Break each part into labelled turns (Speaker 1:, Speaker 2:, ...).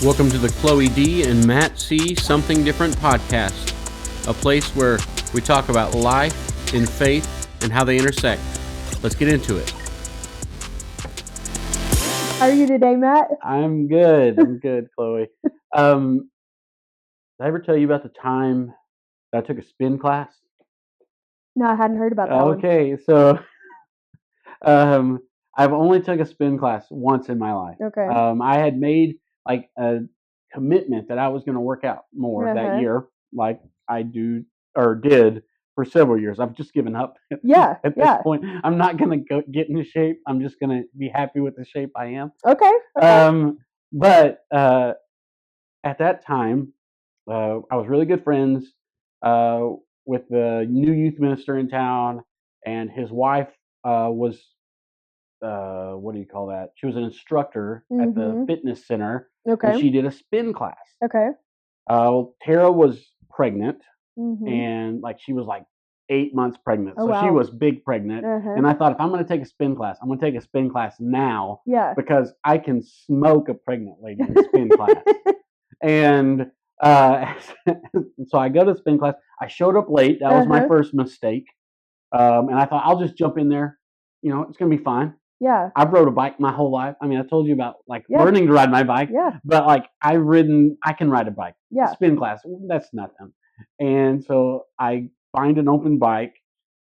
Speaker 1: Welcome to the Chloe D and Matt C Something Different podcast, a place where we talk about life and faith and how they intersect. Let's get into it.
Speaker 2: How are you today, Matt?
Speaker 1: I'm good, Chloe. Did I ever tell you about the time that I took a spin class?
Speaker 2: No, I hadn't heard about that one.
Speaker 1: Okay, so I've only took a spin class once in my life.
Speaker 2: Okay.
Speaker 1: I had made like a commitment that I was going to work out more that year, like I do or did for several years. I've just given up at this point. I'm not going to get into shape. I'm just going to be happy with the shape I am.
Speaker 2: Okay.
Speaker 1: But at that time, I was really good friends with the new youth minister in town, and his wife was what do you call that? She was an instructor at the fitness center, and she did a spin class.
Speaker 2: Okay.
Speaker 1: Tara was pregnant,
Speaker 2: Mm-hmm.
Speaker 1: and like she was like 8 months pregnant,
Speaker 2: Oh,
Speaker 1: so she
Speaker 2: wow.
Speaker 1: was big pregnant. And I thought, if I'm going to take a spin class, I'm going to take a spin class now, because I can smoke a pregnant lady in a spin class. And so I go to spin class. I showed up late. That was my first mistake. And I thought, I'll just jump in there. You know, it's going to be fine.
Speaker 2: Yeah.
Speaker 1: I've rode a bike my whole life. I mean, I told you about like learning to ride my bike. Yeah. But like I can ride a bike. Yeah. Spin class, that's nothing. And so I find an open bike,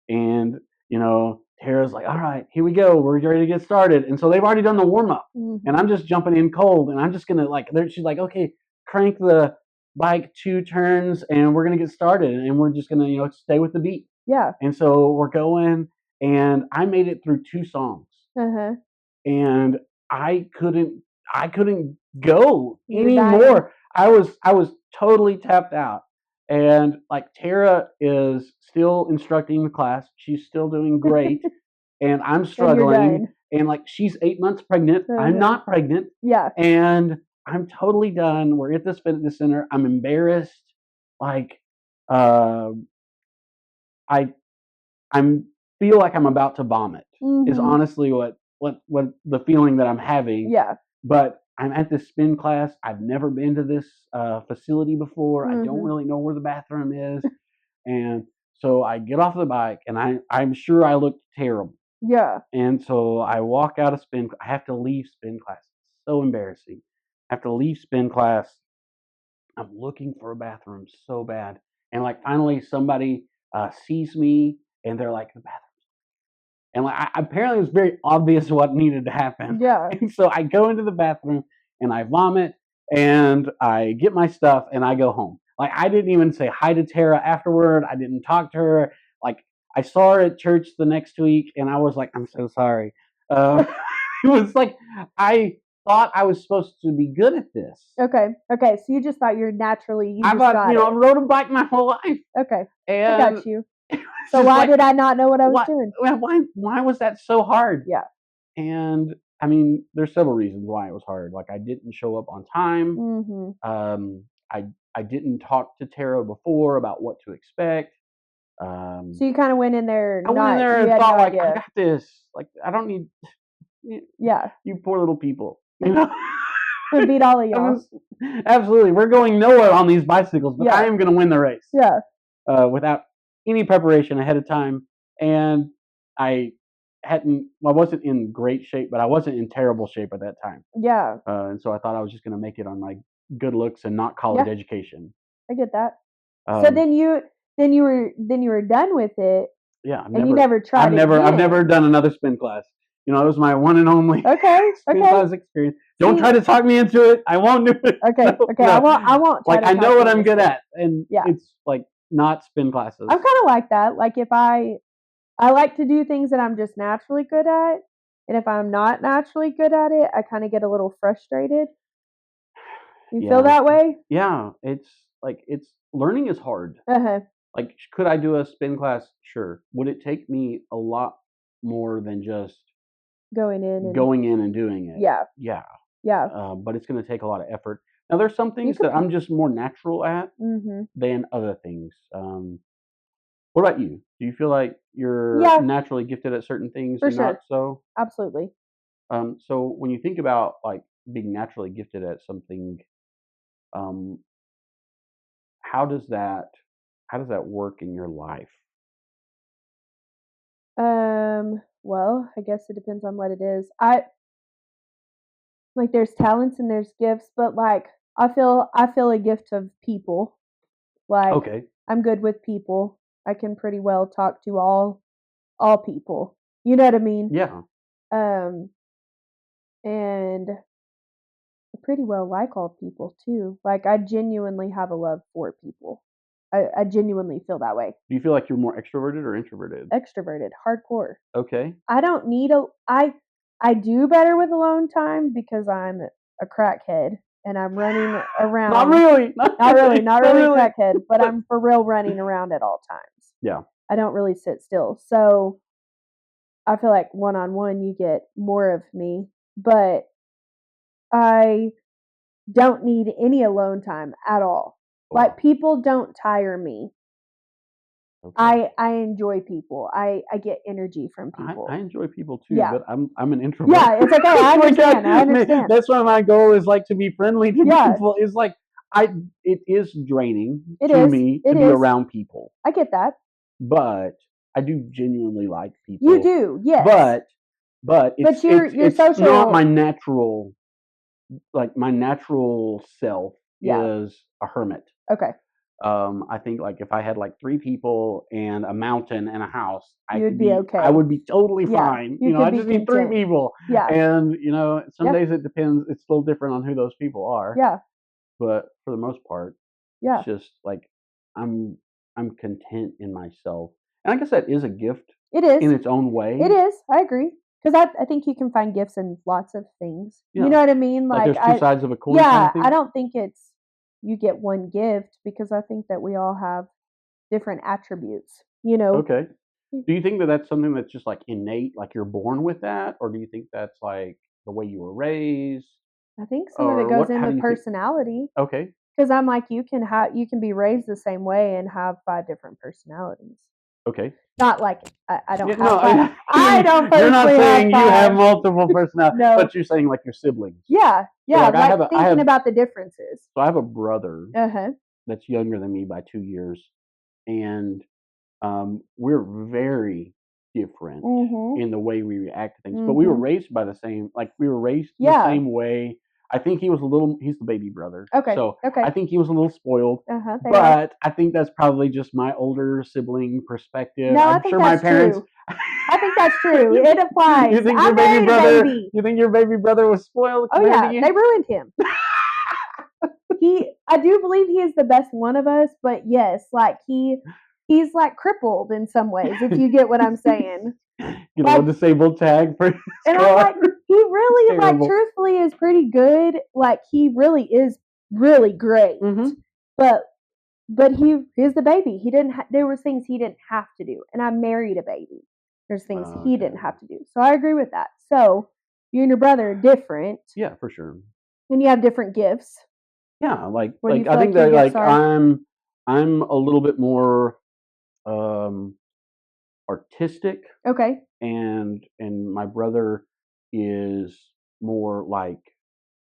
Speaker 1: and you know, Tara's like, all right, here we go. We're ready to get started. And so they've already done the warm up, and I'm just jumping in cold, and I'm just gonna like. She's like, okay, crank the bike 2 turns, and we're gonna get started, and we're just gonna stay with the beat.
Speaker 2: Yeah.
Speaker 1: And so we're going, and I made it through 2 songs. And I couldn't go anymore. I was totally tapped out. And like Tara is still instructing the class. She's still doing great. And I'm struggling. And like she's 8 months pregnant. I'm not pregnant. Yeah. And I'm totally done. We're at this fitness center. I'm embarrassed. Like I'm feel like I'm about to vomit. Is honestly what the feeling that I'm having. Yeah. But I'm at this spin class. I've never been to this facility before. I don't really know where the bathroom is. And so I get off the bike, and I'm sure I looked terrible. Yeah. And so I walk out of spin. I have to leave spin class. It's so embarrassing. I have to leave spin class. I'm looking for a bathroom so bad. And like finally somebody sees me, and they're like, the bathroom. And like, apparently it was very obvious what needed to happen. Yeah. And so I go into the bathroom, and I vomit, and I get my stuff, and I go home. Like I didn't even say hi to Tara afterward. I didn't talk to her. Like I saw her at church the next week, and I was like, I'm so sorry. It was like I thought I was supposed to be good at this.
Speaker 2: Okay. So you just thought you're naturally.
Speaker 1: I rode a bike my whole life.
Speaker 2: Okay.
Speaker 1: And
Speaker 2: I got you. So why did I not know what I was doing?
Speaker 1: Why was that so hard? Yeah. And I mean, there's several reasons why it was hard. Like I didn't show up on time. I didn't talk to Tara before about what to expect.
Speaker 2: So you kind of went in there.
Speaker 1: I went in there and thought, like, I got this. Like, I don't need. Yeah. You poor little people. You know.
Speaker 2: To beat all of y'all.
Speaker 1: Absolutely, we're going nowhere on these bicycles, but I am going to win the race. Yeah. Without any preparation ahead of time, and I wasn't in great shape, but I wasn't in terrible shape at that time. Yeah. And so I thought I was just going to make it on my good looks and not college education.
Speaker 2: I get that. So then you were done with it.
Speaker 1: Yeah.
Speaker 2: You never tried.
Speaker 1: I've never done another spin class. You know, it was my one and only spin class experience. Don't try to talk me into it. I won't do it.
Speaker 2: Okay. No. I won't.
Speaker 1: Like I know what I'm good at, and it's like not spin classes.
Speaker 2: I'm kind of like that. Like if I like to do things that I'm just naturally good at, and if I'm not naturally good at it, I kind of get a little frustrated. You feel that way?
Speaker 1: Yeah. It's learning is hard. Like, could I do a spin class? Sure. Would it take me a lot more than just going in and doing it? Yeah. Yeah. But it's going to take a lot of effort. Now, there's some things that I'm just more natural at than other things. What about you? Do you feel like you're naturally gifted at certain things and not so?
Speaker 2: Absolutely.
Speaker 1: So when you think about like being naturally gifted at something, Um, how does that work in your life?
Speaker 2: Well, I guess it depends on what it is. Like there's talents and there's gifts, but like I feel a gift of people. Like
Speaker 1: Okay.
Speaker 2: I'm good with people. I can pretty well talk to all people. You know what I mean?
Speaker 1: Yeah.
Speaker 2: Um and I pretty well like all people too. Like I genuinely have a love for people. I genuinely feel that way.
Speaker 1: Do you feel like you're more extroverted or introverted?
Speaker 2: Extroverted, hardcore.
Speaker 1: Okay.
Speaker 2: I don't need a I do better with alone time because I'm a crackhead and I'm running
Speaker 1: Not
Speaker 2: around.
Speaker 1: really. Not really.
Speaker 2: Not really crackhead, but I'm for real running around at all times.
Speaker 1: Yeah.
Speaker 2: I don't really sit still. So I feel like one-on-one you get more of me, but I don't need any alone time at all.
Speaker 1: Wow.
Speaker 2: Like people don't tire me.
Speaker 1: Okay.
Speaker 2: I enjoy people. I get energy from people.
Speaker 1: I enjoy people too,
Speaker 2: Yeah.
Speaker 1: but I'm an introvert.
Speaker 2: Yeah, it's okay. I understand. I understand.
Speaker 1: That's why my goal is like to be friendly to
Speaker 2: Yeah.
Speaker 1: people. Is like it is draining
Speaker 2: It
Speaker 1: to
Speaker 2: is.
Speaker 1: me
Speaker 2: It
Speaker 1: to be
Speaker 2: is.
Speaker 1: around people,
Speaker 2: I get that.
Speaker 1: but I do genuinely like people.
Speaker 2: You do, yes.
Speaker 1: But
Speaker 2: you're social.
Speaker 1: not my natural, like my natural self is a hermit.
Speaker 2: Okay.
Speaker 1: I think like if I had like 3 people and a mountain and a house,
Speaker 2: You'd be okay.
Speaker 1: I would be totally
Speaker 2: Yeah,
Speaker 1: fine.
Speaker 2: you
Speaker 1: You know,
Speaker 2: could
Speaker 1: I
Speaker 2: be
Speaker 1: just need 3
Speaker 2: content.
Speaker 1: people.
Speaker 2: Yeah.
Speaker 1: And you know, some
Speaker 2: Yeah.
Speaker 1: days it depends. It's a little different on who those people are.
Speaker 2: Yeah.
Speaker 1: But for the most part,
Speaker 2: Yeah.
Speaker 1: it's just like I'm content in myself. And I guess that is a gift
Speaker 2: It is.
Speaker 1: in its own way.
Speaker 2: It is. I agree. Because I think you can find gifts in lots of things.
Speaker 1: Yeah.
Speaker 2: You know what I mean?
Speaker 1: Like there's 2 sides of a coin.
Speaker 2: Yeah,
Speaker 1: kind of thing.
Speaker 2: I don't think it's you get one gift because I think that we all have different attributes. You know.
Speaker 1: Okay. Do you think that that's something that's just like innate, like you're born with that, or do you think that's like the way you were raised?
Speaker 2: I think some of it goes in with personality.
Speaker 1: Okay.
Speaker 2: Because I'm like you can be raised the same way and have 5 different personalities.
Speaker 1: Okay.
Speaker 2: Not like I don't have
Speaker 1: No,
Speaker 2: five. I don't.
Speaker 1: You're not saying
Speaker 2: have
Speaker 1: you have multiple personalities,
Speaker 2: no.
Speaker 1: but you're saying like your siblings.
Speaker 2: Yeah, yeah.
Speaker 1: So like
Speaker 2: thinking about the differences.
Speaker 1: So I have a brother
Speaker 2: Uh-huh.
Speaker 1: that's younger than me by 2 years, and we're very different in the way we react to things. But we were raised by the same, like we were raised the same way. I think he's the baby brother.
Speaker 2: Okay.
Speaker 1: So I think he was a little spoiled.
Speaker 2: Uh-huh.
Speaker 1: But I think that's probably just my older sibling perspective.
Speaker 2: No,
Speaker 1: I'm sure my parents.
Speaker 2: I think that's true. It applies.
Speaker 1: You think your baby brother? You think your baby brother was spoiled?
Speaker 2: Oh yeah, they ruined him. I do believe he is the best one of us, but yes, like he's like crippled in some ways, if you get what I'm saying.
Speaker 1: You know, like, disabled tag for his
Speaker 2: and
Speaker 1: car.
Speaker 2: I'm like, he really, like, truthfully is pretty good. Like, he really is really great.
Speaker 1: Mm-hmm.
Speaker 2: But he is the baby. He didn't. There was things he didn't have to do, and I married a baby. There's things he didn't have to do. So I agree with that. So you and your brother are different.
Speaker 1: Yeah, for sure.
Speaker 2: And you have different gifts.
Speaker 1: Yeah, like I think that like I'm a little bit more artistic.
Speaker 2: Okay.
Speaker 1: And my brother is more like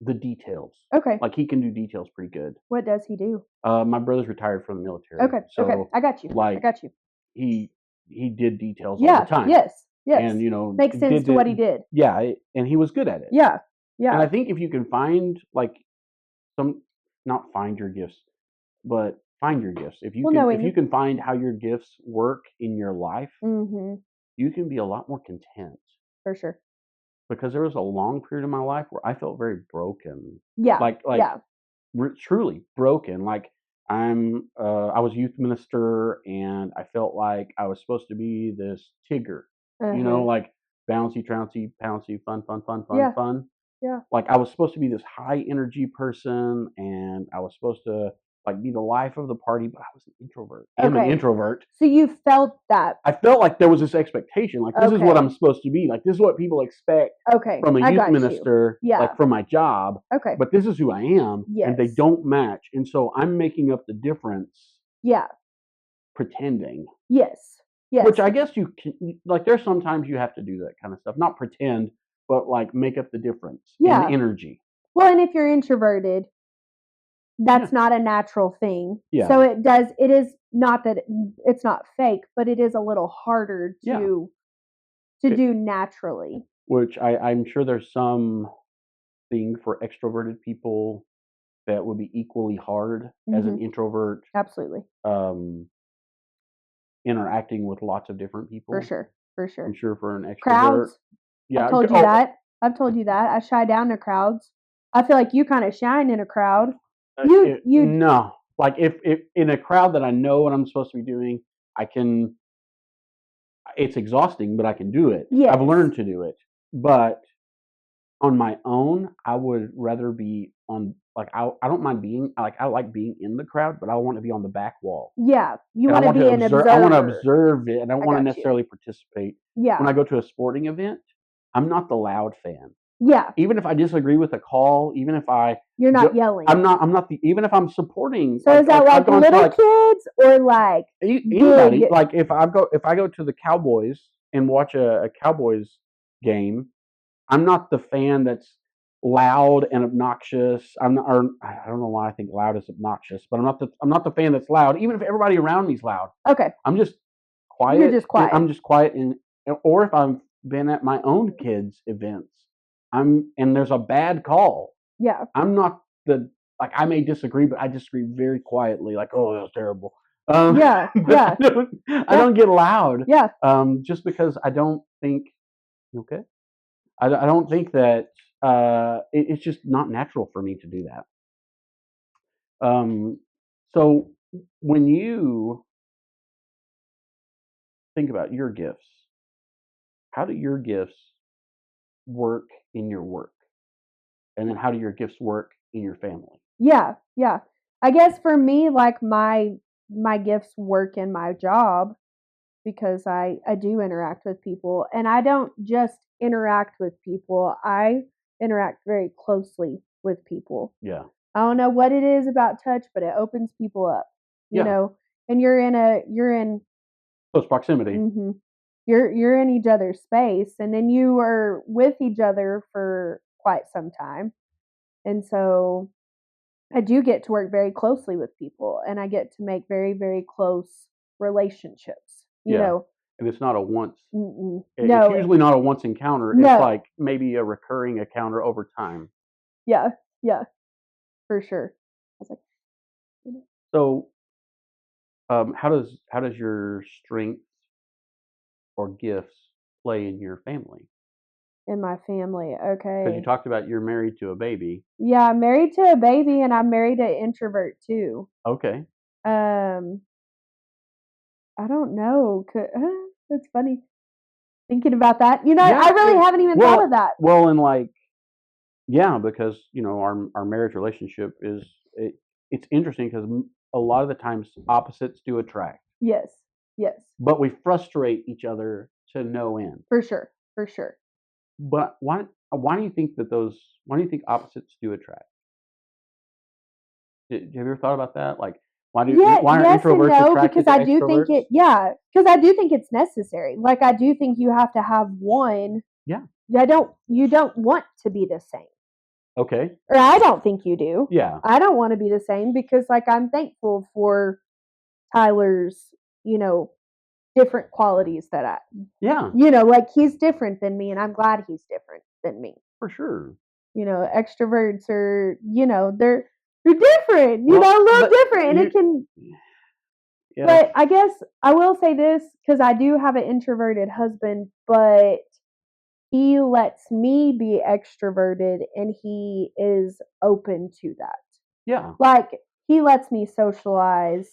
Speaker 1: the details.
Speaker 2: Okay.
Speaker 1: Like he can do details pretty good.
Speaker 2: What does he do?
Speaker 1: My brother's retired from the military.
Speaker 2: Okay.
Speaker 1: So
Speaker 2: okay. I got you.
Speaker 1: Like
Speaker 2: I got you.
Speaker 1: He did details all the time.
Speaker 2: Yes.
Speaker 1: And you know,
Speaker 2: makes sense to what he did.
Speaker 1: Yeah, and he was good at it.
Speaker 2: Yeah.
Speaker 1: And I think if you can find like not find your gifts, but find your gifts. If you can find how your gifts work in your life, you can be a lot more content.
Speaker 2: For sure.
Speaker 1: Because there was a long period of my life where I felt very broken.
Speaker 2: Yeah.
Speaker 1: Truly broken. Like I was youth minister and I felt like I was supposed to be this Tigger. You know, like bouncy, trouncy, pouncy, fun.
Speaker 2: Yeah.
Speaker 1: Like I was supposed to be this high energy person and I was supposed to like be the life of the party, but I was an introvert. I'm an introvert.
Speaker 2: So you felt that.
Speaker 1: I felt like there was this expectation, like this is what I'm supposed to be. Like this is what people expect from a youth minister, like from my job.
Speaker 2: Okay.
Speaker 1: But this is who I am, and they don't match. And so I'm making up the difference.
Speaker 2: Yeah.
Speaker 1: Pretending.
Speaker 2: Yes. Yes.
Speaker 1: Which I guess you can, like there's sometimes you have to do that kind of stuff. Not pretend, but like make up the difference in energy.
Speaker 2: Well, and if you're introverted, that's not a natural thing.
Speaker 1: Yeah.
Speaker 2: So it is not that it's not fake, but it is a little harder to do naturally.
Speaker 1: Which I'm sure there's some thing for extroverted people that would be equally hard as an introvert.
Speaker 2: Absolutely.
Speaker 1: Interacting with lots of different people.
Speaker 2: For sure.
Speaker 1: I'm sure for an extrovert.
Speaker 2: Crowds. Yeah. I've told you that. I shy down to crowds. I feel like you kind of shine in a crowd.
Speaker 1: No. Like if in a crowd that I know what I'm supposed to be doing, I can. It's exhausting, but I can do it. Yes. I've learned to do it. But on my own, I would rather be on. Like I don't mind being like I like being in the crowd, but I want to be on the back wall.
Speaker 2: Yeah, you want to be an observer.
Speaker 1: I want to observe it, and I don't want to necessarily participate. Yeah. When I go to a sporting event, I'm not the loud fan.
Speaker 2: Yeah.
Speaker 1: Even if I disagree with a call, even if
Speaker 2: you're not yelling.
Speaker 1: I'm not the. Even if I'm supporting.
Speaker 2: So is that like little kids or like
Speaker 1: anybody?
Speaker 2: Big?
Speaker 1: Like if I go to the Cowboys and watch a Cowboys game, I'm not the fan that's loud and obnoxious. I'm not, or I don't know why I think loud is obnoxious, but I'm not the fan that's loud, even if everybody around me is loud.
Speaker 2: Okay.
Speaker 1: I'm just quiet.
Speaker 2: You're just quiet.
Speaker 1: I'm just quiet, or if I've been at my own kids' events, and there's a bad call.
Speaker 2: Yeah.
Speaker 1: I'm not I may disagree, but I disagree very quietly. Like, oh, that was terrible.
Speaker 2: Yeah.
Speaker 1: I don't get loud.
Speaker 2: Yeah.
Speaker 1: Just because I don't think. Okay. I don't think that it's just not natural for me to do that. So when you think about your gifts, how do your gifts work in your work? And then how do your gifts work in your family?
Speaker 2: Yeah. I guess for me, like my gifts work in my job because I do interact with people, and I don't just interact with people. I interact very closely with people.
Speaker 1: Yeah.
Speaker 2: I don't know what it is about touch, but it opens people up. You know, and you're in
Speaker 1: close proximity.
Speaker 2: Mm-hmm. You're in each other's space, and then you are with each other for quite some time. And so I do get to work very closely with people, and I get to make very, very close relationships. You know,
Speaker 1: and it's not a once.
Speaker 2: No,
Speaker 1: it's usually not a once encounter.
Speaker 2: No.
Speaker 1: It's like maybe a recurring encounter over time.
Speaker 2: Yeah, for sure. I was like,
Speaker 1: so, how does your strength or gifts play in your family?
Speaker 2: In my family, okay.
Speaker 1: Because you talked about you're married to a baby.
Speaker 2: Yeah, I'm married to a baby, and I'm married to an introvert too.
Speaker 1: Okay.
Speaker 2: I don't know. That's funny. Thinking about that, I really haven't even thought of that.
Speaker 1: Well, and because our marriage relationship it's interesting because a lot of the times opposites do attract.
Speaker 2: Yes.
Speaker 1: But we frustrate each other to no end.
Speaker 2: For sure.
Speaker 1: But why do you think opposites do attract? Have you ever thought about that? Like why are introverts attracted to extroverts?
Speaker 2: Because I do think it's necessary. Like I do think you have to have one.
Speaker 1: Yeah.
Speaker 2: You don't want to be the same.
Speaker 1: Okay.
Speaker 2: Or I don't think you do.
Speaker 1: Yeah.
Speaker 2: I don't want to be the same because like I'm thankful for Tyler's, different qualities that like he's different than me, and I'm glad he's different than me.
Speaker 1: For sure.
Speaker 2: Extroverts are, they're different, a little different, and it can. Yeah. But I guess I will say this because I do have an introverted husband, but he lets me be extroverted, and he is open to that.
Speaker 1: Yeah.
Speaker 2: Like he lets me socialize.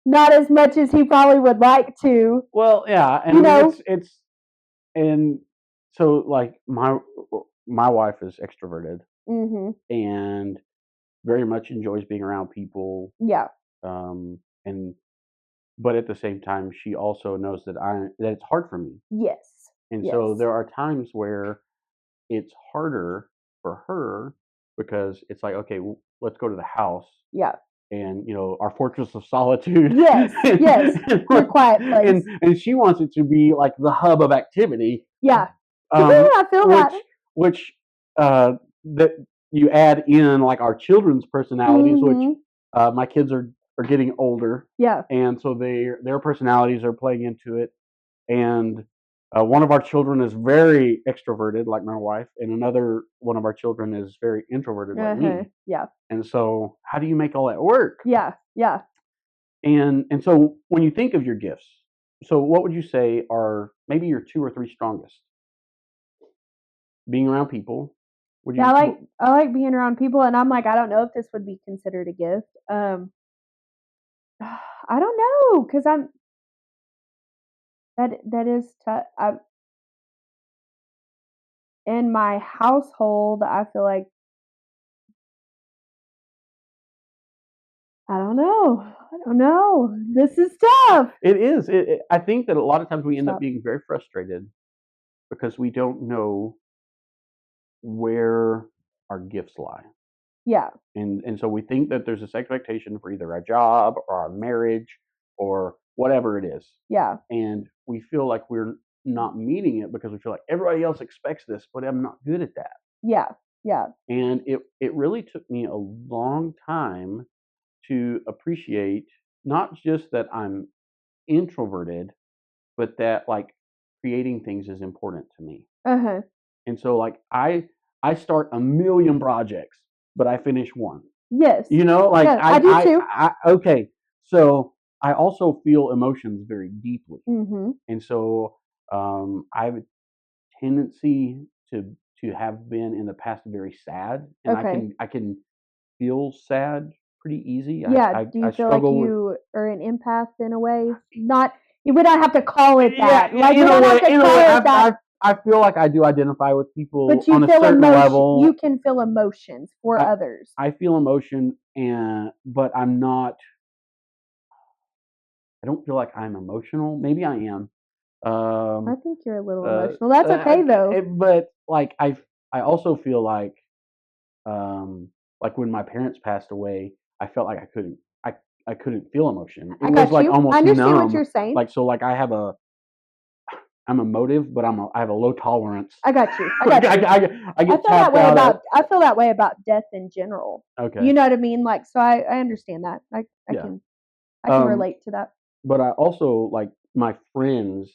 Speaker 2: Not as much as he probably would like to.
Speaker 1: Well, yeah, and it's and so like my wife is extroverted, and very much enjoys being around people.
Speaker 2: Yeah.
Speaker 1: But at the same time, she also knows that it's hard for me.
Speaker 2: Yes.
Speaker 1: And so there are times where it's harder for her because it's like, okay, let's go to the house.
Speaker 2: Yeah.
Speaker 1: And our fortress of solitude.
Speaker 2: Yes. Your quiet place.
Speaker 1: And she wants it to be like the hub of activity.
Speaker 2: Yeah. I feel that.
Speaker 1: Which you add in like our children's personalities, which my kids are getting older, and so their personalities are playing into it. And one of our children is very extroverted, like my wife, and another one of our children is very introverted, like me.
Speaker 2: Yeah.
Speaker 1: And so, how do you make all that work?
Speaker 2: Yeah. Yeah.
Speaker 1: And so, when you think of your gifts, so what would you say are maybe your 2 or 3 strongest? Being around people. Would you?
Speaker 2: Yeah, I like being around people, and I'm like, I don't know if this would be considered a gift. I don't know, because that is tough. In my household, I feel like I don't know. I don't know. This is tough.
Speaker 1: It is. I think that a lot of times we end up being very frustrated because we don't know where our gifts lie.
Speaker 2: Yeah.
Speaker 1: And so we think that there's this expectation for either our job or our marriage or whatever it is.
Speaker 2: Yeah.
Speaker 1: And we feel like we're not meeting it because we feel like everybody else expects this, but I'm not good at that.
Speaker 2: Yeah. Yeah.
Speaker 1: And it really took me a long time to appreciate not just that I'm introverted, but that like creating things is important to me. And so like I start a million projects, but I finish one.
Speaker 2: Yes.
Speaker 1: You know, like
Speaker 2: yeah, I do too.
Speaker 1: Okay. So I also feel emotions very deeply. And so I have a tendency to have been in the past very sad, and I can feel sad pretty easy.
Speaker 2: Yeah. Do you
Speaker 1: I
Speaker 2: feel like
Speaker 1: struggle with.
Speaker 2: you are an empath in a way? Not. We don't have to call it that.
Speaker 1: Yeah,
Speaker 2: Like we don't have to call it that.
Speaker 1: I feel like I do identify with people
Speaker 2: But you
Speaker 1: on a
Speaker 2: feel
Speaker 1: certain level.
Speaker 2: You can feel emotions for others.
Speaker 1: I feel emotion, but I'm not. I don't feel like I'm emotional. Maybe I am.
Speaker 2: I think you're a little emotional. That's okay though.
Speaker 1: But like I also feel like when my parents passed away, I felt like I couldn't feel emotion. It was like almost
Speaker 2: I understand
Speaker 1: numb.
Speaker 2: what you're saying.
Speaker 1: Like so, like I'm emotive, but I have a low tolerance.
Speaker 2: I got you. I got you.
Speaker 1: I get tapped out.
Speaker 2: I feel that way about death in general.
Speaker 1: Okay.
Speaker 2: You know what I mean? Like, so I understand that. I can relate to that.
Speaker 1: But I also like my friends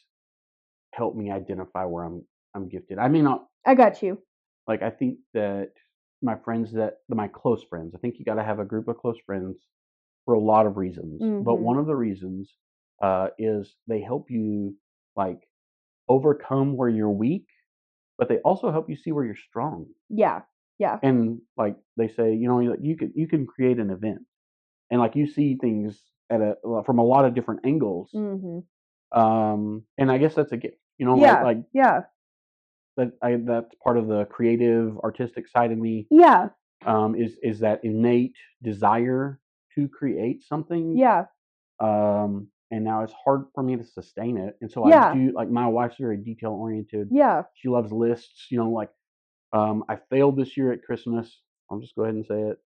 Speaker 1: help me identify where I'm gifted. I may not.
Speaker 2: I got you.
Speaker 1: Like I think that my close friends. I think you got to have a group of close friends for a lot of reasons. But one of the reasons is they help you like overcome where you're weak, but they also help you see where you're strong.
Speaker 2: Yeah. Yeah.
Speaker 1: And like they say, you can create an event, and like you see things from a lot of different angles. And I guess that's a gift.
Speaker 2: Yeah.
Speaker 1: That's part of the creative, artistic side of me.
Speaker 2: Yeah.
Speaker 1: Is that innate desire to create something?
Speaker 2: Yeah.
Speaker 1: And now it's hard for me to sustain it. And so I do, like, my wife's very detail oriented.
Speaker 2: Yeah.
Speaker 1: She loves lists, like, I failed this year at Christmas. I'll just go ahead and say it.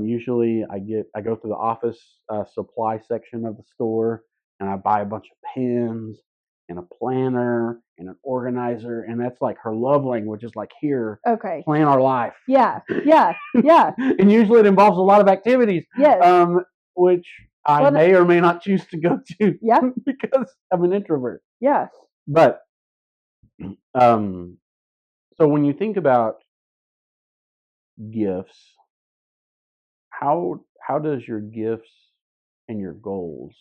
Speaker 1: Usually I go through the office supply section of the store and I buy a bunch of pens and a planner and an organizer. And that's like her love language is like, here, plan our life.
Speaker 2: Yeah. Yeah. Yeah.
Speaker 1: And usually it involves a lot of activities.
Speaker 2: Yes.
Speaker 1: Which I may or may not choose to go to.
Speaker 2: Yeah.
Speaker 1: Because I'm an introvert.
Speaker 2: Yeah.
Speaker 1: But so when you think about gifts, how does your gifts and your goals,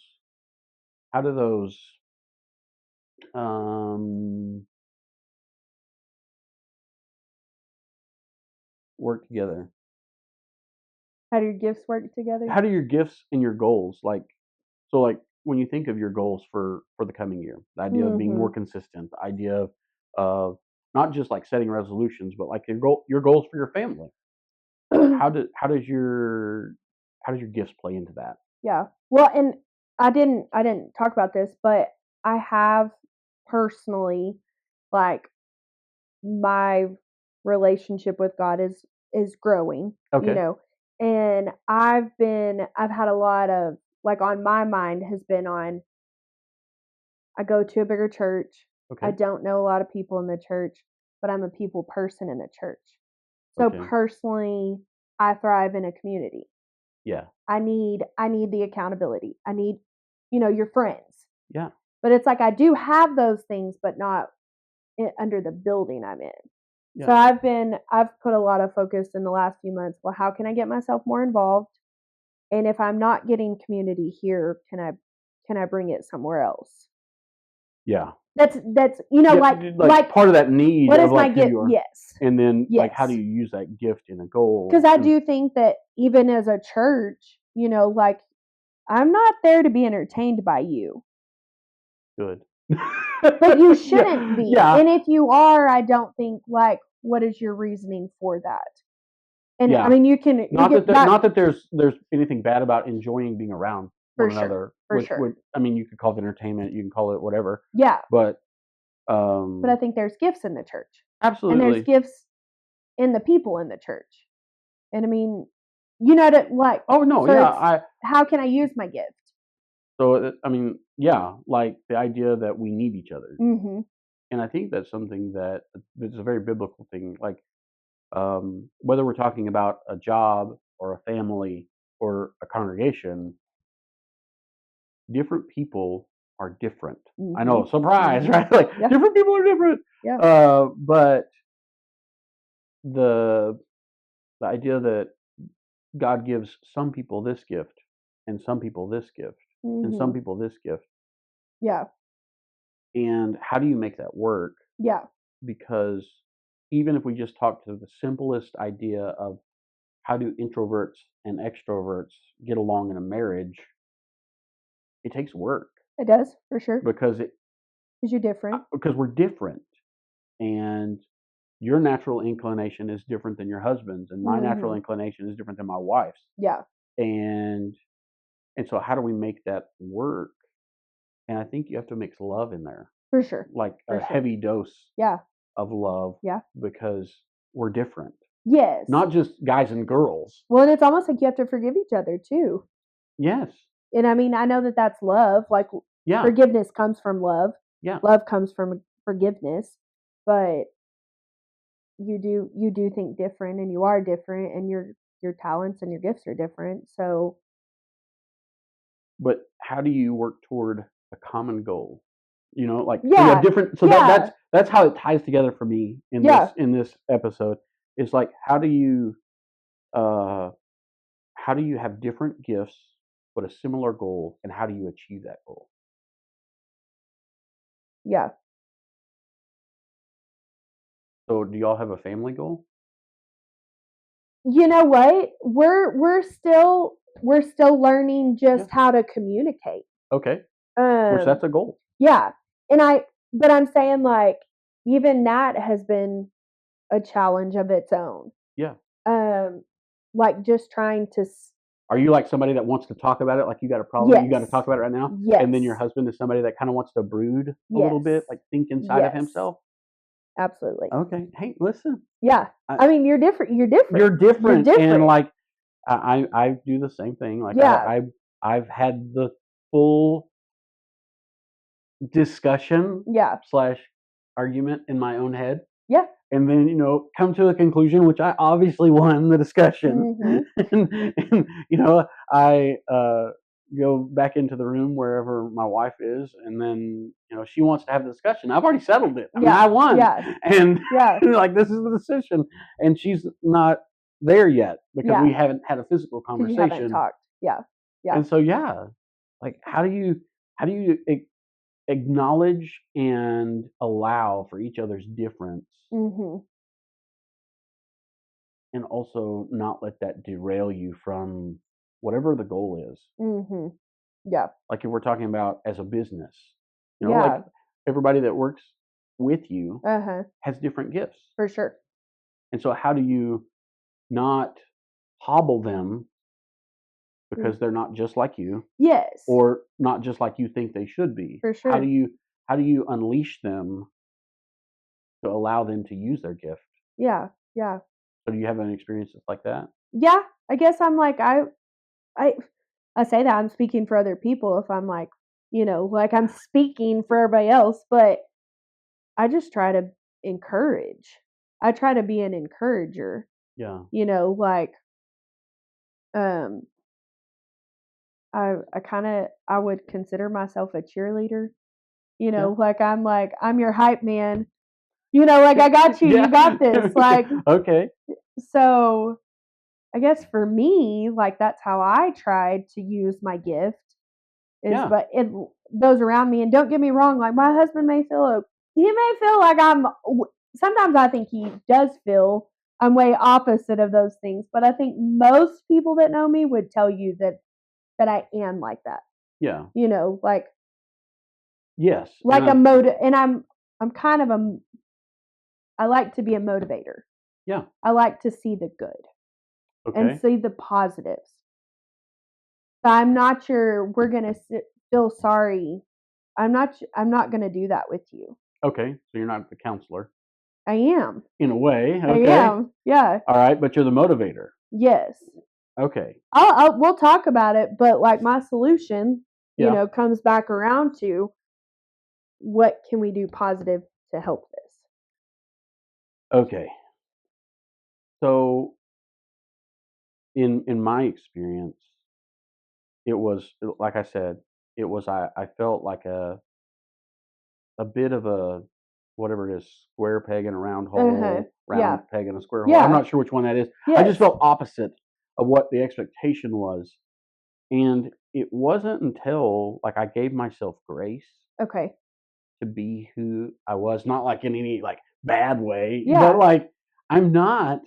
Speaker 1: how do those work together?
Speaker 2: How do your gifts work together?
Speaker 1: How do your gifts and your goals, like when you think of your goals for the coming year, the idea of being more consistent, the idea of not just like setting resolutions, but like your goals for your family. How does your gifts play into that?
Speaker 2: Yeah. Well, and I didn't talk about this, but I have personally, like, my relationship with God is growing, and I've had a lot of, like, on my mind has been on, I go to a bigger church. I don't know a lot of people in the church, but I'm a people person in the church. So personally, I thrive in a community.
Speaker 1: Yeah.
Speaker 2: I need the accountability. I need, your friends.
Speaker 1: Yeah.
Speaker 2: But it's like I do have those things, but not under the building I'm in. Yeah. So I've put a lot of focus in the last few months. Well, how can I get myself more involved? And if I'm not getting community here, can I bring it somewhere else?
Speaker 1: Yeah.
Speaker 2: That's like
Speaker 1: part of that need.
Speaker 2: What
Speaker 1: of
Speaker 2: is my gift? Yes.
Speaker 1: And then like how do you use that gift in a goal?
Speaker 2: Because I do think that even as a church, like I'm not there to be entertained by you.
Speaker 1: Good.
Speaker 2: But you shouldn't be. Yeah. And if you are, I don't think like what is your reasoning for that? And I mean, you can
Speaker 1: not that there's anything bad about enjoying being around one another. For sure. I mean, you could call it entertainment, you can call it whatever.
Speaker 2: Yeah.
Speaker 1: But
Speaker 2: I think there's gifts in the church.
Speaker 1: Absolutely.
Speaker 2: And there's gifts in the people in the church. And I mean, like.
Speaker 1: Oh no, so yeah.
Speaker 2: How can I use my gift?
Speaker 1: So I mean, yeah, like the idea that we need each other.
Speaker 2: Mm-hmm.
Speaker 1: And I think that's something that's a very biblical thing. Like whether we're talking about a job or a family or a congregation, different people are different. Mm-hmm. I know, surprise, right? Like different people are different. Yeah. But the idea that God gives some people this gift and some people this gift and some people this gift.
Speaker 2: Yeah.
Speaker 1: And how do you make that work?
Speaker 2: Yeah.
Speaker 1: Because even if we just talk to the simplest idea of how do introverts and extroverts get along in a marriage, it takes work.
Speaker 2: It does, for sure.
Speaker 1: Because
Speaker 2: you're different.
Speaker 1: Because we're different. And your natural inclination is different than your husband's, and my natural inclination is different than my wife's.
Speaker 2: Yeah.
Speaker 1: And so how do we make that work? And I think you have to mix love in there.
Speaker 2: For sure.
Speaker 1: Like a heavy dose of love.
Speaker 2: Yeah.
Speaker 1: Because we're different.
Speaker 2: Yes.
Speaker 1: Not just guys and girls.
Speaker 2: Well, and it's almost like you have to forgive each other too.
Speaker 1: Yes.
Speaker 2: And I mean, I know that that's love. Like forgiveness comes from love.
Speaker 1: Yeah.
Speaker 2: Love comes from forgiveness. But you do think different, and you are different, and your talents and your gifts are different. So
Speaker 1: but how do you work toward a common goal? Like so you have different. So that's how it ties together for me in this episode. Is like how do you have different gifts but a similar goal, and how do you achieve that goal?
Speaker 2: Yeah.
Speaker 1: So do y'all have a family goal?
Speaker 2: You know what? We're still learning just how to communicate.
Speaker 1: Okay. Which that's a goal.
Speaker 2: Yeah. But I'm saying like even that has been a challenge of its own.
Speaker 1: Yeah.
Speaker 2: Like just trying to.
Speaker 1: Are you like somebody that wants to talk about it? Like you got a problem, you got to talk about it right now?
Speaker 2: Yes.
Speaker 1: And then your husband is somebody that kind of wants to brood a little bit, like think inside of himself?
Speaker 2: Absolutely.
Speaker 1: Okay. Hey, listen.
Speaker 2: Yeah. I mean, you're different. You're different.
Speaker 1: And like, I do the same thing. Like, I've had the full discussion / argument in my own head.
Speaker 2: Yeah.
Speaker 1: And then, come to a conclusion, which I obviously won the discussion. And I go back into the room wherever my wife is, and then, she wants to have the discussion. I've already settled it. I mean, I won.
Speaker 2: Yeah.
Speaker 1: And like, this is the decision. And she's not there yet because we haven't had a physical conversation.
Speaker 2: You haven't talked. Yeah. Yeah.
Speaker 1: And so, like, how do you acknowledge and allow for each other's difference, and also not let that derail you from whatever the goal is.
Speaker 2: Yeah.
Speaker 1: Like if we're talking about as a business, like everybody that works with you has different gifts.
Speaker 2: For sure.
Speaker 1: And so how do you not hobble them because they're not just like you?
Speaker 2: Yes.
Speaker 1: Or not just like you think they should be?
Speaker 2: For sure.
Speaker 1: How do you unleash them to allow them to use their gift?
Speaker 2: Yeah. Yeah.
Speaker 1: So do you have any experiences like that?
Speaker 2: Yeah. I guess I'm like I say that I'm speaking for other people if I'm like, like I'm speaking for everybody else, but I just try to encourage. I try to be an encourager.
Speaker 1: Yeah.
Speaker 2: Like um I would consider myself a cheerleader.
Speaker 1: Yeah.
Speaker 2: Like I'm your hype man. Like I got you, you got this. Like
Speaker 1: Okay.
Speaker 2: so I guess for me, like that's how I tried to use my gift but it those around me. And don't get me wrong, like my husband he may feel like sometimes I think he does feel I'm way opposite of those things, but I think most people that know me would tell you that I am like that.
Speaker 1: Yeah.
Speaker 2: Like
Speaker 1: yes,
Speaker 2: like and I'm kind of I like to be a motivator.
Speaker 1: Yeah.
Speaker 2: I like to see the good and see the positives. I'm not sure we're gonna feel sorry. I'm not gonna do that with you.
Speaker 1: Okay, so you're not the counselor.
Speaker 2: I am.
Speaker 1: In a way,
Speaker 2: okay. I am. Yeah.
Speaker 1: All right, but you're the motivator.
Speaker 2: Yes.
Speaker 1: Okay.
Speaker 2: We'll talk about it, but like my solution, comes back around to what can we do positive to help this?
Speaker 1: Okay. So in my experience, it was like I said, I felt like a bit of a whatever it is, square peg in a round hole, round peg in a square hole. I'm not sure which one that is. Yes. I just felt opposite of what the expectation was. And it wasn't until like I gave myself grace to be who I was, not like in any like bad way, but like I'm not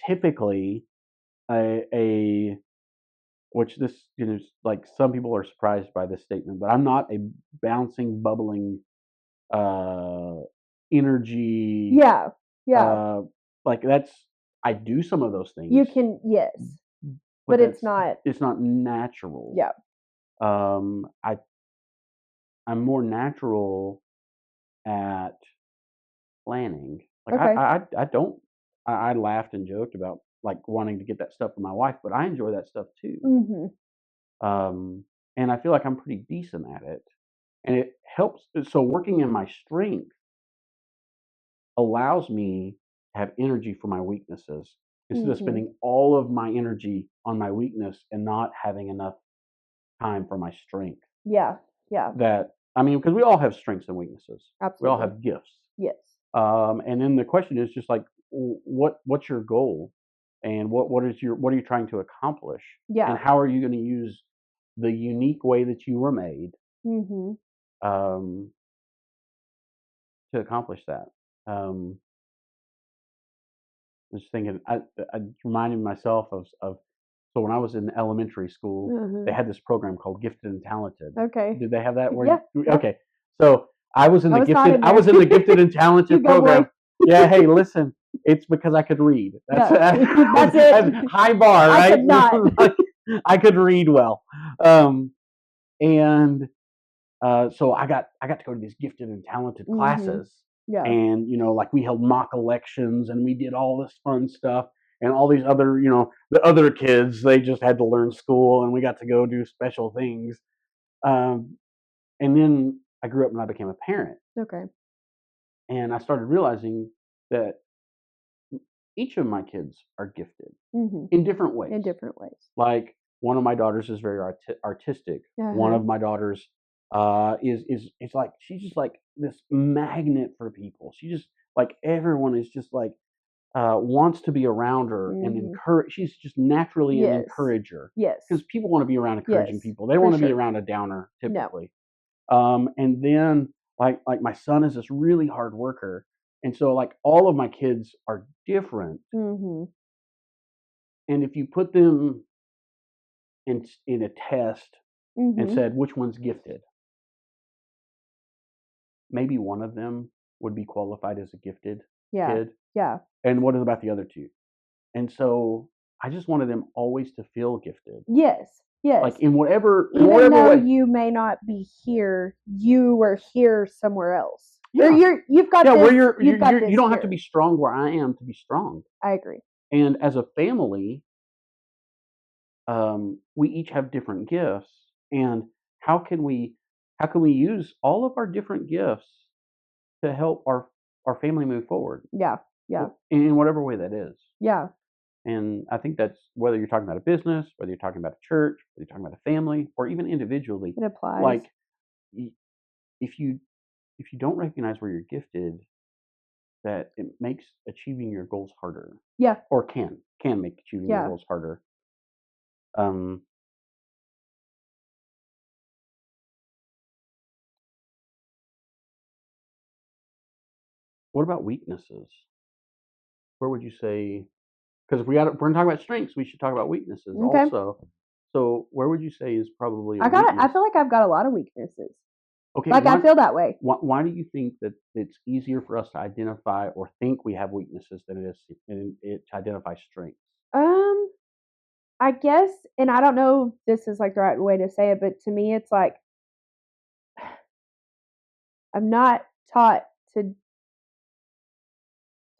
Speaker 1: typically a which this like some people are surprised by this statement, but I'm not a bouncing, bubbling uh energy.
Speaker 2: Yeah.
Speaker 1: Like that's I do some of those things.
Speaker 2: You can, yes, but it's
Speaker 1: not natural.
Speaker 2: Yeah.
Speaker 1: I'm more natural at planning. Like I don't I laughed and joked about like wanting to get that stuff for my wife, but I enjoy that stuff too. And I feel like I'm pretty decent at it, and it helps. So working in my strength allows me to have energy for my weaknesses instead of spending all of my energy on my weakness and not having enough time for my strength.
Speaker 2: Yeah.
Speaker 1: That I mean, because we all have strengths and weaknesses.
Speaker 2: Absolutely.
Speaker 1: We all have gifts.
Speaker 2: Yes.
Speaker 1: And then the question is just like, what's your goal, and what are you trying to accomplish?
Speaker 2: Yeah.
Speaker 1: And how are you going to use the unique way that you were made to accomplish that? Just thinking, I reminded myself of so when I was in elementary school, they had this program called Gifted and Talented.
Speaker 2: Okay.
Speaker 1: Did they have that?
Speaker 2: Yeah.
Speaker 1: Okay. So I was in the Gifted and Talented program.
Speaker 2: Boy.
Speaker 1: Yeah. Hey, listen. It's because I could read. That's
Speaker 2: That's it.
Speaker 1: High bar, right?
Speaker 2: I could not.
Speaker 1: I could read well, and so I got to go to these Gifted and Talented classes.
Speaker 2: Yeah.
Speaker 1: And like we held mock elections and we did all this fun stuff. And all these other, the other kids, they just had to learn school, and we got to go do special things. And then I grew up and I became a parent.
Speaker 2: Okay.
Speaker 1: And I started realizing that each of my kids are gifted in different ways. Like one of my daughters is very artistic. One of my daughters is like she's just like this magnet for people. She just like everyone is just like wants to be around her and encourage. She's just naturally an encourager.
Speaker 2: Yes.
Speaker 1: Because people want to be around encouraging people. They want to be around a downer typically. No. And then like my son is this really hard worker. And so like all of my kids are different. And if you put them in a test and said which one's gifted, maybe one of them would be qualified as a gifted kid.
Speaker 2: Yeah.
Speaker 1: And what about the other two? And so I just wanted them always to feel gifted.
Speaker 2: Yes.
Speaker 1: Like in whatever
Speaker 2: though
Speaker 1: way.
Speaker 2: You may not be here, you were here somewhere else. Yeah. Or you've got this.
Speaker 1: Where you don't have to be strong where I am to be strong.
Speaker 2: I agree.
Speaker 1: And as a family, we each have different gifts, and how can we use all of our different gifts to help our family move forward?
Speaker 2: Yeah. Yeah.
Speaker 1: In whatever way that is.
Speaker 2: Yeah.
Speaker 1: And I think that's whether you're talking about a business, whether you're talking about a church, whether you're talking about a family, or even individually.
Speaker 2: It applies.
Speaker 1: Like, if you don't recognize where you're gifted, that it makes achieving your goals harder.
Speaker 2: Yeah.
Speaker 1: Or can make achieving your goals harder. What about weaknesses? Where would you say? Because we're going to talk about strengths, we should talk about weaknesses also. So where would you say is probably a weakness?
Speaker 2: I feel like I've got a lot of weaknesses.
Speaker 1: Okay.
Speaker 2: Like, I feel that way.
Speaker 1: Why do you think that it's easier for us to identify or think we have weaknesses than it is to identify strengths?
Speaker 2: I guess, and I don't know if this is like the right way to say it, but to me, it's like I'm not taught to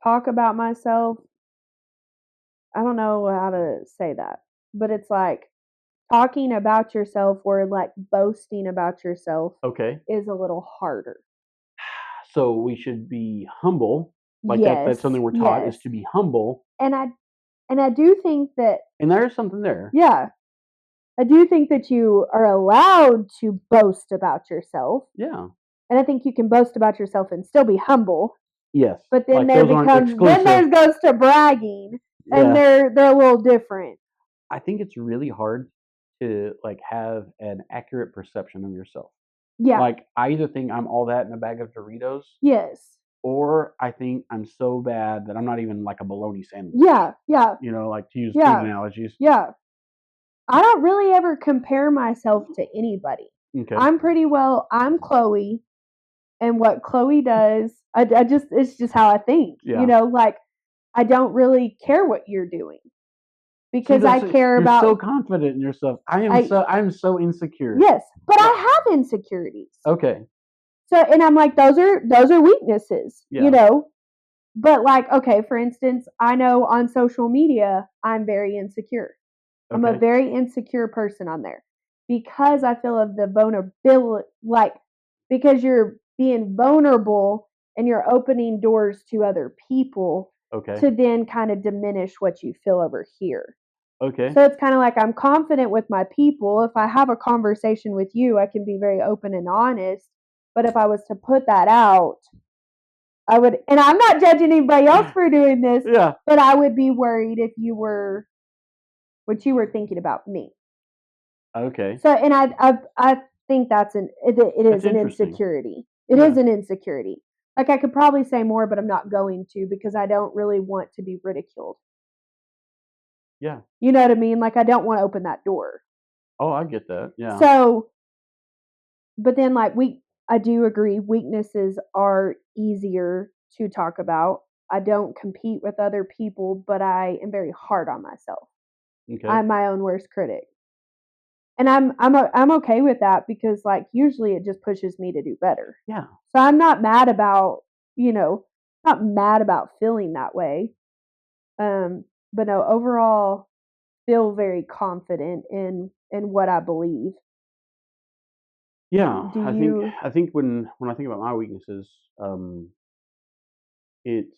Speaker 2: talk about myself. I don't know how to say that, but it's like talking about yourself or like boasting about yourself is a little harder.
Speaker 1: So we should be humble. Like, that's something we're taught, is to be humble.
Speaker 2: And I do think that,
Speaker 1: and there is something there.
Speaker 2: Yeah. I do think that you are allowed to boast about yourself.
Speaker 1: Yeah.
Speaker 2: And I think you can boast about yourself and still be humble.
Speaker 1: Yes.
Speaker 2: But then there goes to bragging, and they're a little different.
Speaker 1: I think it's really hard to like have an accurate perception of yourself.
Speaker 2: Yeah.
Speaker 1: Like, I either think I'm all that in a bag of Doritos.
Speaker 2: Yes.
Speaker 1: Or I think I'm so bad that I'm not even like a bologna sandwich.
Speaker 2: Yeah. Yeah.
Speaker 1: You know, like, to use food analogies.
Speaker 2: Yeah. I don't really ever compare myself to anybody.
Speaker 1: Okay.
Speaker 2: I'm Chloe, and what Chloe does, it's just how I think. Yeah. You know, like, I don't really care what you're doing because I care about.
Speaker 1: You're so confident in yourself. I'm so insecure.
Speaker 2: Yes, but I have insecurities.
Speaker 1: Okay.
Speaker 2: So, and I'm like, those are weaknesses. Yeah. You know, but like, okay, for instance, I know on social media I'm very insecure. Okay. I'm a very insecure person on there because I feel of the vulnerability, like, because you're being vulnerable and you're opening doors to other people to then kind of diminish what you feel over here. Okay. So it's kind of like, I'm confident with my people. If I have a conversation with you, I can be very open and honest. But if I was to put that out, I would, and I'm not judging anybody else for doing this, but I would be worried if you were, what you were thinking about me. Okay. So, and I think it is an insecurity. It is an insecurity. Like, I could probably say more, but I'm not going to, because I don't really want to be ridiculed. Yeah. You know what I mean? Like, I don't want to open that door.
Speaker 1: Oh, I get that. Yeah.
Speaker 2: So, but then, like, I do agree, weaknesses are easier to talk about. I don't compete with other people, but I am very hard on myself. Okay. I'm my own worst critic. And I'm okay with that, because like, usually it just pushes me to do better. Yeah. So I'm not mad about, not mad about feeling that way. But no, overall, feel very confident in what I believe.
Speaker 1: Yeah, I think when I think about my weaknesses, it's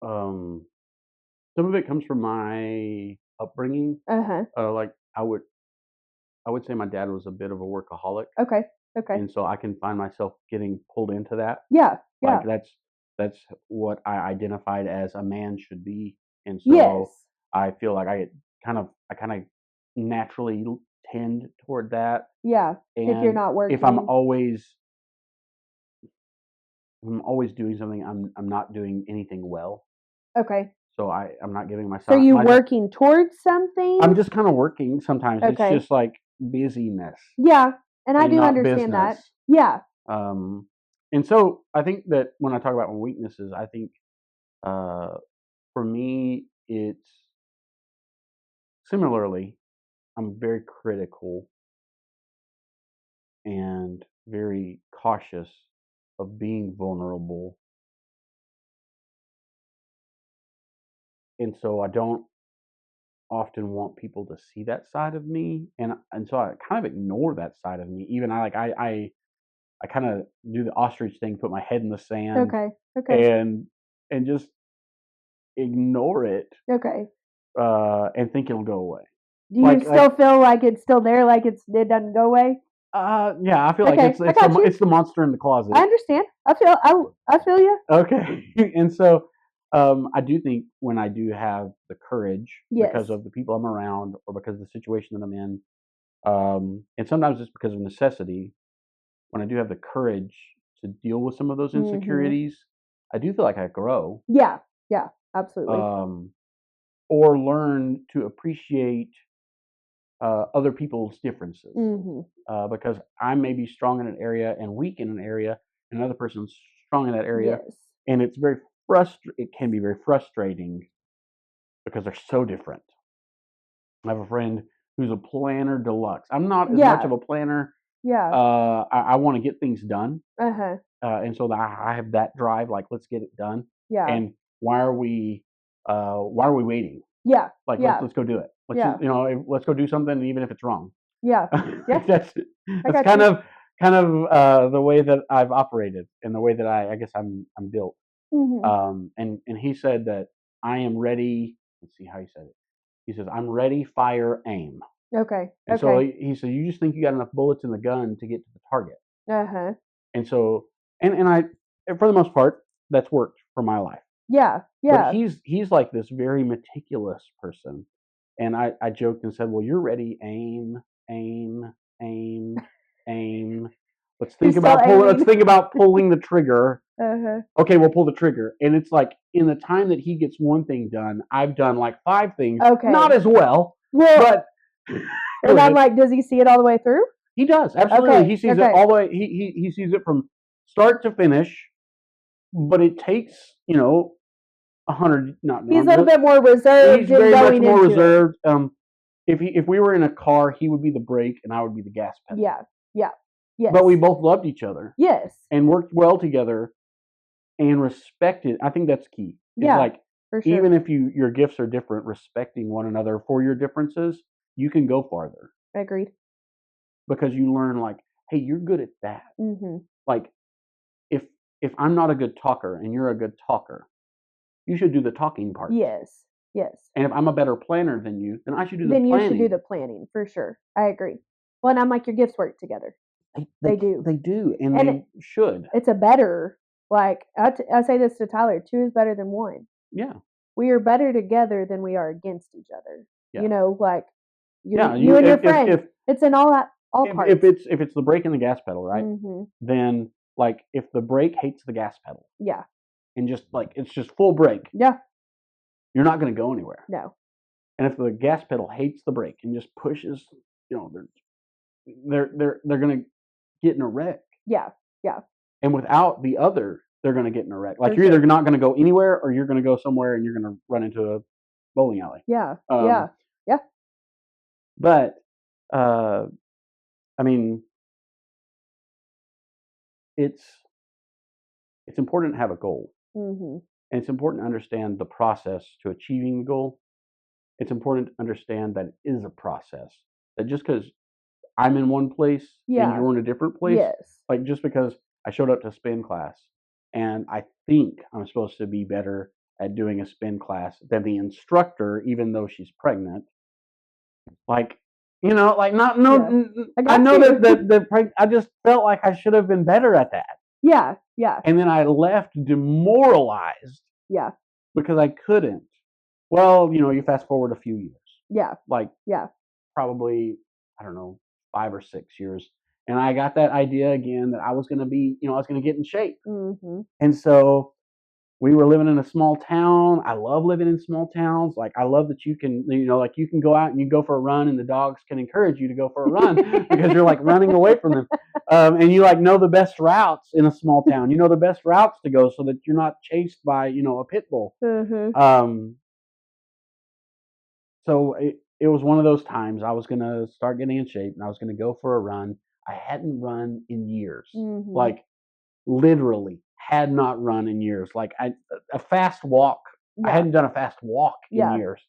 Speaker 1: some of it comes from my upbringing. Like, I would say my dad was a bit of a workaholic. Okay. And so I can find myself getting pulled into that. Yeah. Like, that's what I identified as a man should be. And so I feel like I kind of naturally tend toward that.
Speaker 2: Yeah. And if you're not working,
Speaker 1: if I'm always doing something, I'm not doing anything well. Okay. So I'm not giving myself.
Speaker 2: So you working towards something?
Speaker 1: I'm just kind of working sometimes. Okay. It's just like busyness.
Speaker 2: Yeah, and I do understand that. Yeah.
Speaker 1: And so I think that when I talk about my weaknesses, I think for me, it's similarly, I'm very critical and very cautious of being vulnerable. And so I don't often want people to see that side of me, and so I kind of ignore that side of me. Even I kind of do the ostrich thing, put my head in the sand. Okay. And just ignore it.
Speaker 2: Okay.
Speaker 1: And think it'll go away.
Speaker 2: Do you still feel like it's still there, like it doesn't go away?
Speaker 1: Yeah, I feel like it's the monster in the closet.
Speaker 2: I understand. I feel you.
Speaker 1: Okay. And so I do think when I do have the courage because of the people I'm around or because of the situation that I'm in, and sometimes it's because of necessity, when I do have the courage to deal with some of those insecurities, I do feel like I grow.
Speaker 2: Yeah, absolutely.
Speaker 1: Or learn to appreciate other people's differences. Because I may be strong in an area and weak in an area, and another person's strong in that area, and it's it can be very frustrating because they're so different. I have a friend who's a planner deluxe. I'm not as much of a planner. I want to get things done. And so I have that drive, like, let's get it done. And why are we waiting? Like, let's go do it. Let's go do something, even if it's wrong. That's kind of the way that I've operated and the way that I guess I'm built. And he said that I am ready. Let's see how he said it. He says, I'm ready, fire, aim.
Speaker 2: Okay.
Speaker 1: And so he said, you just think you got enough bullets in the gun to get to the target. And so, and I, for the most part, that's worked for my life. But he's like this very meticulous person. And I joked and said, well, you're ready, aim, aim, aim, aim. Let's think about pulling the trigger. Okay, we'll pull the trigger. And it's like in the time that he gets one thing done, I've done like 5 things. Not as well. But
Speaker 2: and I'm like, does he see it all the way through?
Speaker 1: He does, absolutely. He sees it all the way. He sees it from start to finish. But it takes, 100.
Speaker 2: He's a little bit more reserved.
Speaker 1: He's very much more reserved. If we were in a car, he would be the brake and I would be the gas pedal.
Speaker 2: Yes.
Speaker 1: But we both loved each other.
Speaker 2: Yes.
Speaker 1: And worked well together and respected. I think that's key. It's like, for sure. Even if your gifts are different, respecting one another for your differences, you can go farther.
Speaker 2: Agreed.
Speaker 1: Because you learn, like, hey, you're good at that. Like, if I'm not a good talker and you're a good talker, you should do the talking part.
Speaker 2: Yes.
Speaker 1: And if I'm a better planner than you, then I should do the planning. Then you should
Speaker 2: do the planning, for sure. I agree. Well, and I'm like, your gifts work together. They do.
Speaker 1: They do, and they should.
Speaker 2: It's a better, like, I say this to Tyler, 2 is better than 1.
Speaker 1: Yeah.
Speaker 2: We are better together than we are against each other.
Speaker 1: Yeah.
Speaker 2: Like, you and your friend. It's in all parts.
Speaker 1: If it's the brake and the gas pedal, right? Then, like, if the brake hates the gas pedal.
Speaker 2: Yeah.
Speaker 1: And just, like, it's just full brake.
Speaker 2: Yeah.
Speaker 1: You're not going to go anywhere.
Speaker 2: No.
Speaker 1: And if the gas pedal hates the brake and just pushes, they're going to get in a wreck.
Speaker 2: Yeah.
Speaker 1: And without the other, they're going to get in a wreck. Like, you're either not going to go anywhere or you're going to go somewhere and you're going to run into a bowling alley.
Speaker 2: Yeah.
Speaker 1: But, I mean, it's important to have a goal. And it's important to understand the process to achieving the goal. It's important to understand that it is a process. That just because I'm in one place and you're in a different place, like, just because I showed up to spin class and I think I'm supposed to be better at doing a spin class than the instructor, even though she's pregnant. Like, I know that I just felt like I should have been better at that.
Speaker 2: Yeah.
Speaker 1: And then I left demoralized.
Speaker 2: Yeah.
Speaker 1: Because I couldn't. Well, you fast forward a few years.
Speaker 2: Yeah.
Speaker 1: Like, probably, I don't know, 5 or 6 years. And I got that idea again that I was going to be, I was going to get in shape. And so we were living in a small town. I love living in small towns. Like, I love that you can, like, you can go out and you go for a run and the dogs can encourage you to go for a run because you're, like, running away from them. And you, like, know the best routes in a small town. You know the best routes to go so that you're not chased by, a pit bull. So it was one of those times I was going to start getting in shape and I was going to go for a run. I hadn't run in years. Like, literally had not run in years. Like, a fast walk. I hadn't done a fast walk in years.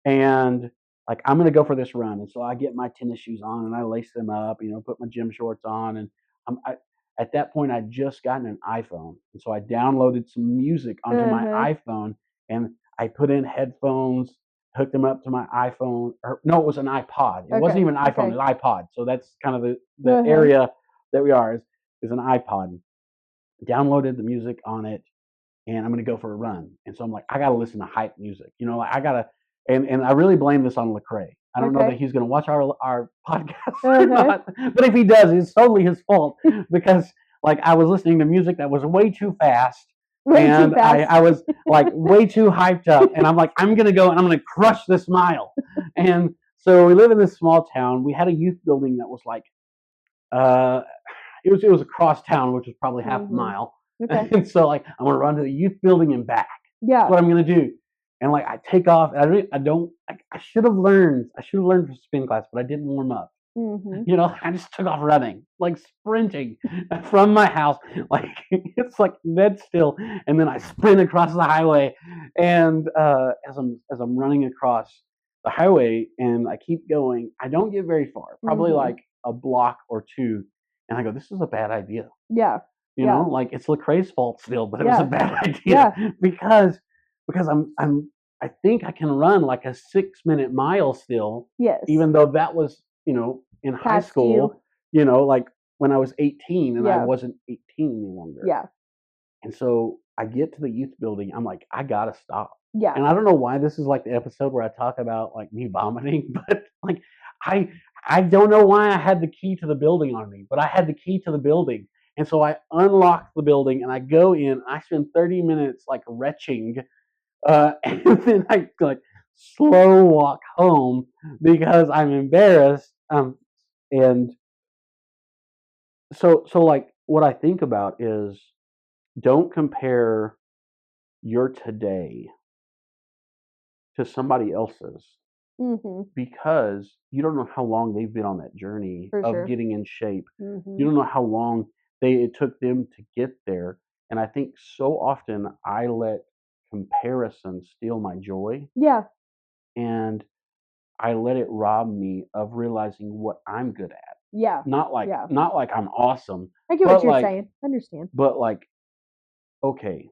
Speaker 1: And, like, I'm going to go for this run. And so I get my tennis shoes on and I lace them up, put my gym shorts on. And at that point, I'd just gotten an iPhone. And so I downloaded some music onto my iPhone and I put in headphones, hooked them up to my iPhone. Or no, it was an iPod. It wasn't even an iPhone. It was an iPod. So that's kind of the area that we are is an iPod. Downloaded the music on it, and I'm going to go for a run. And so I'm like, I got to listen to hype music. You know, like I got to, and I really blame this on Lecrae. I don't know that he's going to watch our podcast or not, but if he does, it's totally his fault because like I was listening to music that was way too fast. I was like way too hyped up, and I'm like, I'm going to go and I'm going to crush this mile. And so we live in this small town. We had a youth building that was like, it was across town, which was probably half a mile. And so like I'm gonna run to the youth building and back. Yeah, that's what I'm gonna do. And like I take off. I should have learned. I should have learned from spin class, but I didn't warm up. You know, I just took off running, like sprinting from my house. Like it's like dead still, and then I sprint across the highway. And as I'm running across the highway, and I keep going, I don't get very far. Probably like a block or two. And I go, this is a bad idea. Yeah. You know, like it's Lecrae's fault still, but it was a bad idea because I think I can run like a 6-minute mile still. Yes. Even though that was, you know, in high school, you know, like when I was 18 and I wasn't 18 any longer. Yeah. And so I get to the youth building. I'm like, I gotta stop. Yeah. And I don't know why this is like the episode where I talk about like me vomiting, but like I don't know why I had the key to the building on me, but I had the key to the building. And so I unlock the building and I go in. I spend 30 minutes like retching, and then I like slow walk home because I'm embarrassed. And so like what I think about is don't compare your today to somebody else's. Because you don't know how long they've been on that journey of getting in shape. You don't know how long it took them to get there. And I think so often I let comparison steal my joy. Yeah. And I let it rob me of realizing what I'm good at. Yeah. Not like I'm awesome.
Speaker 2: I get what you're saying. I understand.
Speaker 1: But like, okay,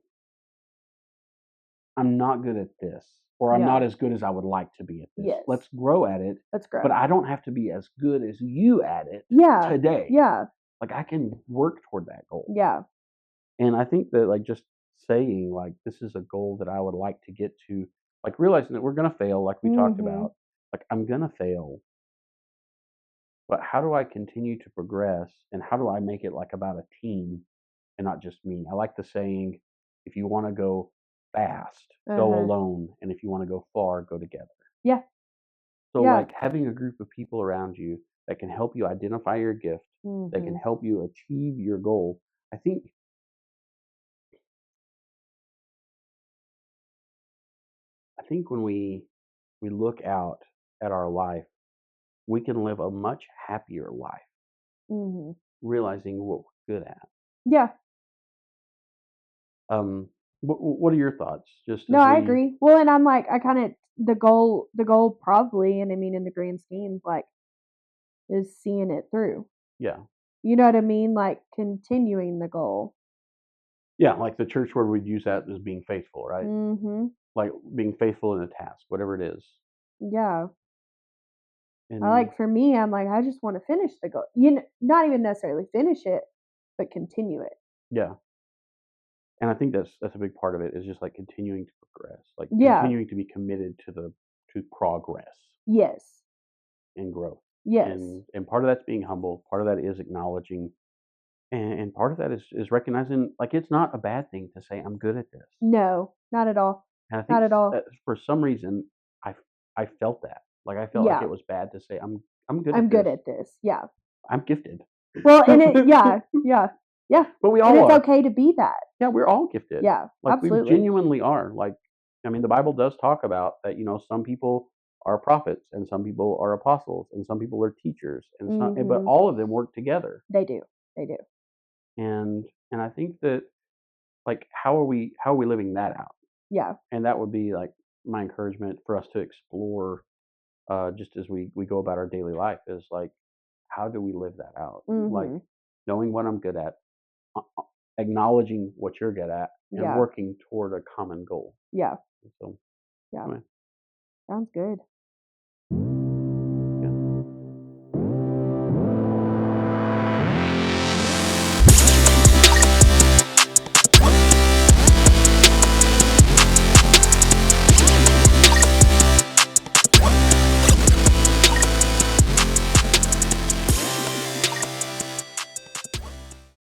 Speaker 1: I'm not good at this. Or I'm not as good as I would like to be at this. Yes. Let's grow at it. Let's grow. But I don't have to be as good as you at it today. Yeah. Like I can work toward that goal. Yeah. And I think that like just saying like this is a goal that I would like to get to, like realizing that we're gonna fail, like we talked about. Like I'm gonna fail. But how do I continue to progress and how do I make it like about a team and not just me? I like the saying, if you want to go fast, go alone, and if you want to go far, go together. Yeah. So like having a group of people around you that can help you identify your gift, that can help you achieve your goal. I think when we look out at our life, we can live a much happier life, realizing what we're good at. Yeah. What are your thoughts? Just
Speaker 2: no, I agree. Well, and I'm like, I kind of the goal probably, and I mean, in the grand scheme, like, is seeing it through. Yeah. You know what I mean? Like continuing the goal.
Speaker 1: Yeah, like the church word we'd use that as being faithful, right? Like being faithful in a task, whatever it is. Yeah.
Speaker 2: And I like for me, I'm like, I just want to finish the goal. You know, not even necessarily finish it, but continue it.
Speaker 1: Yeah. And I think that's a big part of it is just like continuing to progress, like continuing to be committed to progress. Yes. And growth. Yes. And part of that's being humble. Part of that is acknowledging, and part of that is recognizing like it's not a bad thing to say I'm good at this.
Speaker 2: No, not at all.
Speaker 1: And I think not at all. For some reason, I felt that like I felt like it was bad to say I'm good. I'm good at this. Yeah. I'm gifted.
Speaker 2: Well, and yeah.
Speaker 1: But we all
Speaker 2: and
Speaker 1: it's
Speaker 2: are. Okay to be that.
Speaker 1: Yeah, we're all gifted.
Speaker 2: Yeah,
Speaker 1: like
Speaker 2: absolutely.
Speaker 1: We genuinely are. Like, I mean, the Bible does talk about that. You know, some people are prophets, and some people are apostles, and some people are teachers, and some, but all of them work together.
Speaker 2: They do. They do.
Speaker 1: And I think that, like, how are we living that out? Yeah. And that would be like my encouragement for us to explore, just as we go about our daily life is like, how do we live that out? Like knowing what I'm good at, acknowledging what you're good at, and working toward a common goal. Yeah. So
Speaker 2: Yeah.
Speaker 1: Anyway.
Speaker 2: Sounds good.